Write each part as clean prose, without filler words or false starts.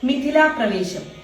മിഥിലാപ്രവേശം.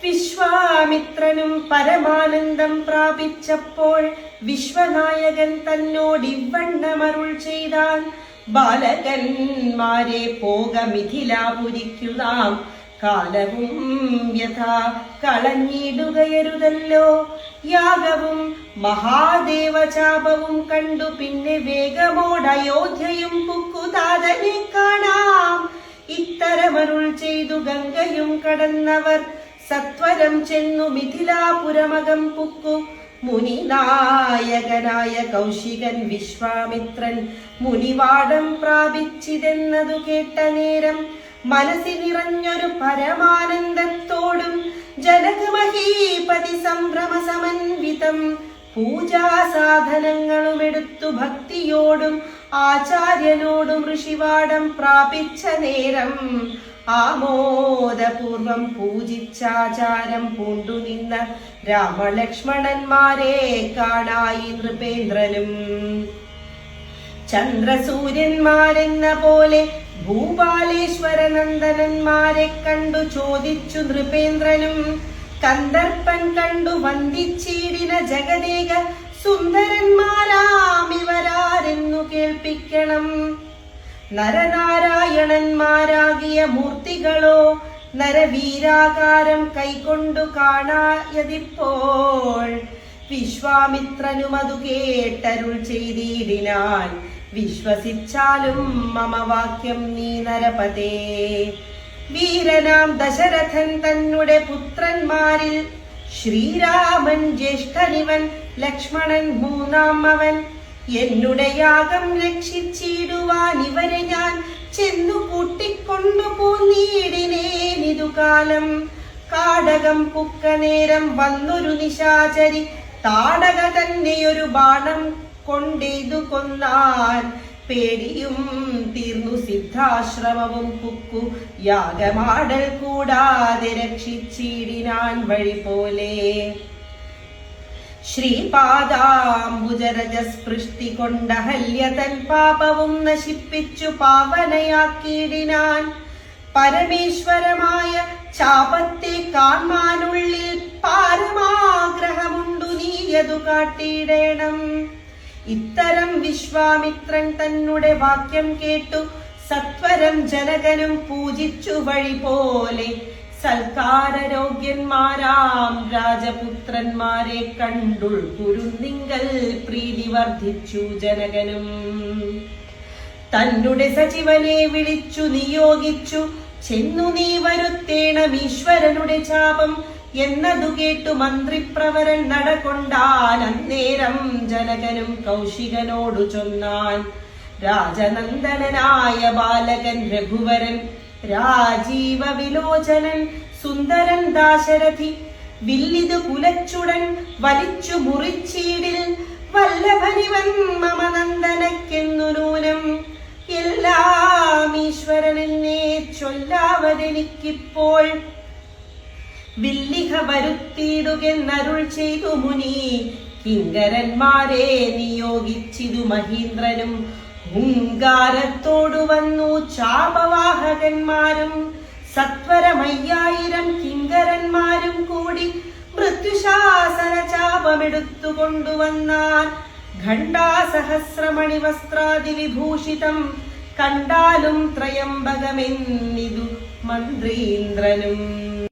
വിശ്വാമിത്രനും പരമാനന്ദം പ്രാപിച്ചപ്പോൾ വിശ്വനായകൻ തന്നോടിവണ്ണമരുൾ ചെയ്താൻ. ബാലകന്മാരെ പോക മിഥിലാപുരിക്കു നാം, കാലവും യഥാ കളഞ്ഞിടുകയരുതല്ലോ. യാഗവും മഹാദേവചാപവും കണ്ടു പിന്നെ വേഗമോടയോധ്യയും പുക്കുതാതനെ കാണാം. ഇത്തരമരുൾ ചെയ്തു ഗംഗയും കടന്നവർ സത്വരം ചെന്നു മിഥിലാപുരമകം പുക്കു. മുനിനായകനായ കൗശികൻ വിശ്വാമിത്രൻ മുനിവാടം പ്രാപിച്ചിതെന്നതു കേട്ട നേരം മനസ്സി നിറഞ്ഞൊരു പരമാനന്ദത്തോടും ജനകമഹീപതി സംഭ്രമ സമന്വിതം പൂജാസാധനങ്ങളും എടുത്തു ഭക്തിയോടും ആചാര്യനോടും ഋഷിവാടം പ്രാപിച്ച നേരം ആമോദപൂർവം പൂജിച്ചാചാരം പൂണ്ടു നിന്ന രാമലക്ഷ്മണന്മാരെ കാണായി നൃപേന്ദ്രനും. ചന്ദ്രസൂര്യന്മാരെന്ന പോലെ ഭൂപാലേശ്വര നന്ദനന്മാരെ കണ്ടു ചോദിച്ചു നൃപേന്ദ്രനും. കന്ദർപ്പൻ കണ്ടു വന്ദിച്ചിടിന ജഗദേക സുന്ദരന്മാരാം ഇവരാരെന്നു കേൾപ്പിക്കണം. നരനാരായണന്മാരാകിയ മൂർത്തികളോ നരവീരാകാരം കൈകൊണ്ടു കാണായതിപ്പോൾ. വിശ്വാമിത്രനും അതു കേട്ടരുൾ ചെയ്തിടിനാൻ. വിശ്വസിച്ചാലും മമ വാക്യം നീ നരപതേ. വീരനാം ദശരഥൻ തന്നുടെ പുത്രന്മാരിൽ ശ്രീരാമൻ ജ്യേഷ്ഠനിവൻ, ലക്ഷ്മണൻ മൂന്നാം അവൻ. എന്നുടെ യാഗം രക്ഷിച്ചിടുവാൻ ഇവരെ ഞാൻ ചെന്നു കൂട്ടിക്കൊണ്ടു പോന്നീടിനേനിതുകാലം. കാടകം പുക്ക നേരം വന്നൊരു നിശാചരി താടക തന്നെയൊരു ബാണം കൊണ്ടെയ്തു കൊന്നാൻ. പേടിയും തീർന്നു സിദ്ധാശ്രമവും പുക്കു യാഗമാടൽ കൂടാതെ രക്ഷിച്ചിടിനാൻ വഴി പോലെ. ശ്രീപാദാംബുജരജസ്പൃഷ്ടി കൊണ്ടഹല്യ തൻ പാപവും നശിപ്പിച്ചു പാവനയാക്കിയിടിനാൻ. പരമേശ്വരമായ ചാപത്തെ കാൺമാനുള്ളിൽ പാരമാഗ്രഹമുണ്ടു നീയതു കാട്ടിയിടേണം. ഇത്തരം വിശ്വാമിത്രൻ തന്നുടെ വാക്യം കേട്ടു സത്വരം ജനകനും പൂജിച്ചു വഴി പോലെ. സൽക്കാരരോഗ്യന്മാരാം രാജപുത്രന്മാരെ കണ്ടുൾക്കുരുന്നിങ്കൽ പ്രീതി വർദ്ധിച്ചു ജനകനും. തന്നുടെ സചിവനെ വിളിച്ചു നിയോഗിച്ചു ചെന്നു നീ വരുത്തേണം ഈശ്വരനുടെ ചാപം എന്നതു കേട്ടു മന്ത്രിപ്രവരൻ നടകൊണ്ടാൻ. അന്നേരം ജനകനും കൗശികനോടു ചൊന്നാൻ. രാജനന്ദനായ ബാലകൻ രഘുവരൻ, രാജീവ വിലോചനൻ സുന്ദരൻ ദാശരഥി, വില്ലിതു കുലച്ചുടൻ വലിച്ചു മുറിച്ചീടിൽ. വല്ലഭനിവൻ മമ നന്ദനക്കെന്നു നൂനം. എല്ലാം ഈശ്വരനെന്നെ ചൊല്ലാവതെനിക്കിപ്പോൾ. വില്ലിഹ വരുത്തിയിടുകെന്നരുൾ ചെയ്തു മുനി. കിങ്കരന്മാരെ നിയോഗിച്ചിതു മഹീന്ദ്രനും. ഹുങ്കാരത്തോടു വന്നു ചാപവാഹകന്മാരും. സത്വരമയ്യായിരം കിങ്കരന്മാരും കൂടി മൃത്യുശാസന ചാപമെടുത്തു കൊണ്ടുവന്നാൻ. ഘണ്ടാസഹസ്രമണി വസ്ത്രാദി വിഭൂഷിതം കണ്ടാലും ത്രയംബകമെന്നിതു മന്ത്രീന്ദ്രനും.